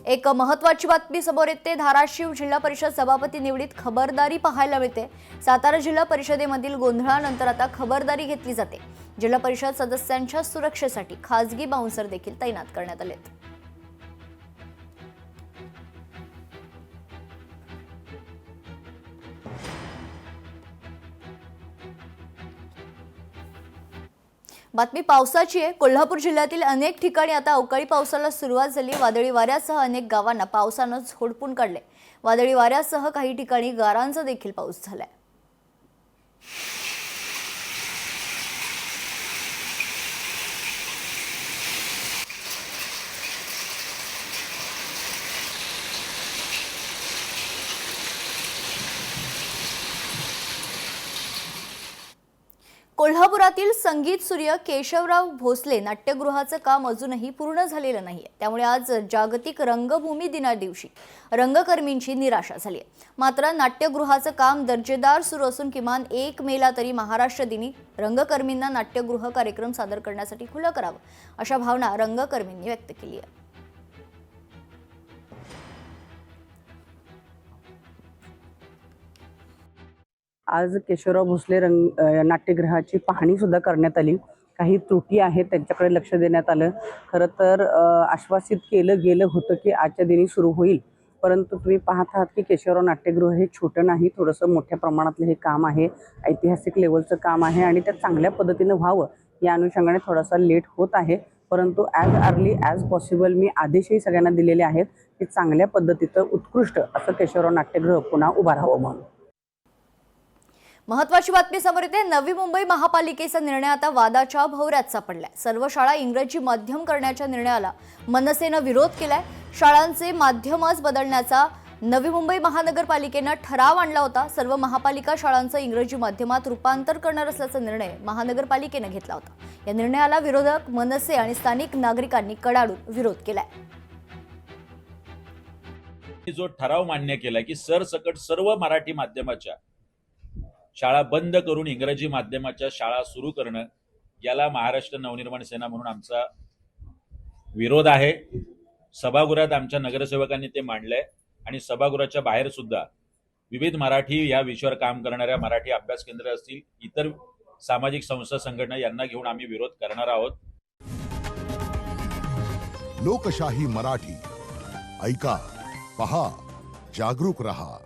एक महत्त्वाची बातमी समोर येते। धाराशिव जिल्हा परिषद सभापती निवडीत खबरदारी पाहायला मिळते। सातारा जिल्हा परिषदेमधील गोंधळानंतर आता खबरदारी घेतली जाते। जिल्हा परिषद सदस्यांच्या सुरक्षेसाठी खासगी बाउन्सर देखील तैनात करण्यात आलेत। बातमी पावसाची आहे। कोल्हापूर जिल्ह्यातील अनेक ठिकाणी आता अवकाळी पावसाला सुरुवात झाली। वादळी वाऱ्यासह अनेक गावांना पावसानं झोडपून काढले। वादळी वाऱ्यासह काही ठिकाणी गारांचा देखील पाऊस झालाय। कोल्हापुरातील संगीत सूर्य केशवराव भोसले नाट्यगृहाचं काम अजूनही पूर्ण झालेलं नाहीये। त्यामुळे आज जागतिक रंगभूमी दिना दिवशी रंगकर्मींची निराशा झाली आहे। मात्र नाट्यगृहाचं काम दर्जेदार सुरू असून किमान 1 मेला तरी महाराष्ट्र दिनी रंगकर्मींना नाट्यगृह कार्यक्रम सादर करण्यासाठी खुलं करावं, अशा भावना रंगकर्मींनी व्यक्त केली आहे। आज केशवराव भोसले नाट्यगृहाची पाहणी सुद्धा करण्यात आली। काही त्रुटी आहेत त्यांच्याकडे लक्ष देण्यात आलं। खरं तर आश्वासित केलं गेलं होतं की आजच्या दिनी सुरू होईल, परंतु तुम्ही पाहत आहात की केशवराव नाट्यगृह हे छोटं नाही, थोडंसं मोठ्या प्रमाणातलं हे काम आहे, ऐतिहासिक लेवलचं काम आहे आणि ते चांगल्या पद्धतीनं व्हावं या अनुषंगाने थोडासा लेट होत आहे। परंतु ॲज अर्ली ॲज पॉसिबल मी आदेशही सगळ्यांना दिलेले आहेत की चांगल्या पद्धतीचं उत्कृष्ट असं केशवराव नाट्यगृह पुन्हा उभा राहावं म्हणून। महत्त्वाची बातमी समोर येते। नवी मुंबई महापालिकेचा निर्णय आता वादाच्या भोवऱ्यात सापडलाय। सर्व शाळा इंग्रजी माध्यम करण्याच्या निर्णयाला मनसेनं विरोध केलाय। शाळांचे माध्यमच बदलण्याचा नवी मुंबई महानगरपालिकेनं ठराव आणला होता। सर्व महापालिका शाळांचं इंग्रजी माध्यमात रूपांतर करणार असल्याचा निर्णय महानगरपालिकेनं घेतला होता। या निर्णयाला विरोधक मनसे आणि स्थानिक नागरिकांनी कडाडून विरोध केलाय। जो ठराव मान्य केला की सरसकट सर्व मराठी माध्यमाच्या शाळा बंद करून इंग्रजी माध्यमाच्या शाळा सुरू करणं, याला महाराष्ट्र नवनिर्माण सेना म्हणून आमचा विरोध आहे। सभागृहात आमच्या नगरसेवकांनी ते मांडलंय आणि सभागृहाच्या बाहेर सुद्धा विविध मराठी या विषयावर काम करणाऱ्या मराठी अभ्यास केंद्र असतील, इतर सामाजिक संस्था संघटना यांना घेऊन आम्ही विरोध करणार आहोत। लोकशाही मराठी ऐका, पहा, जागरूक रहा।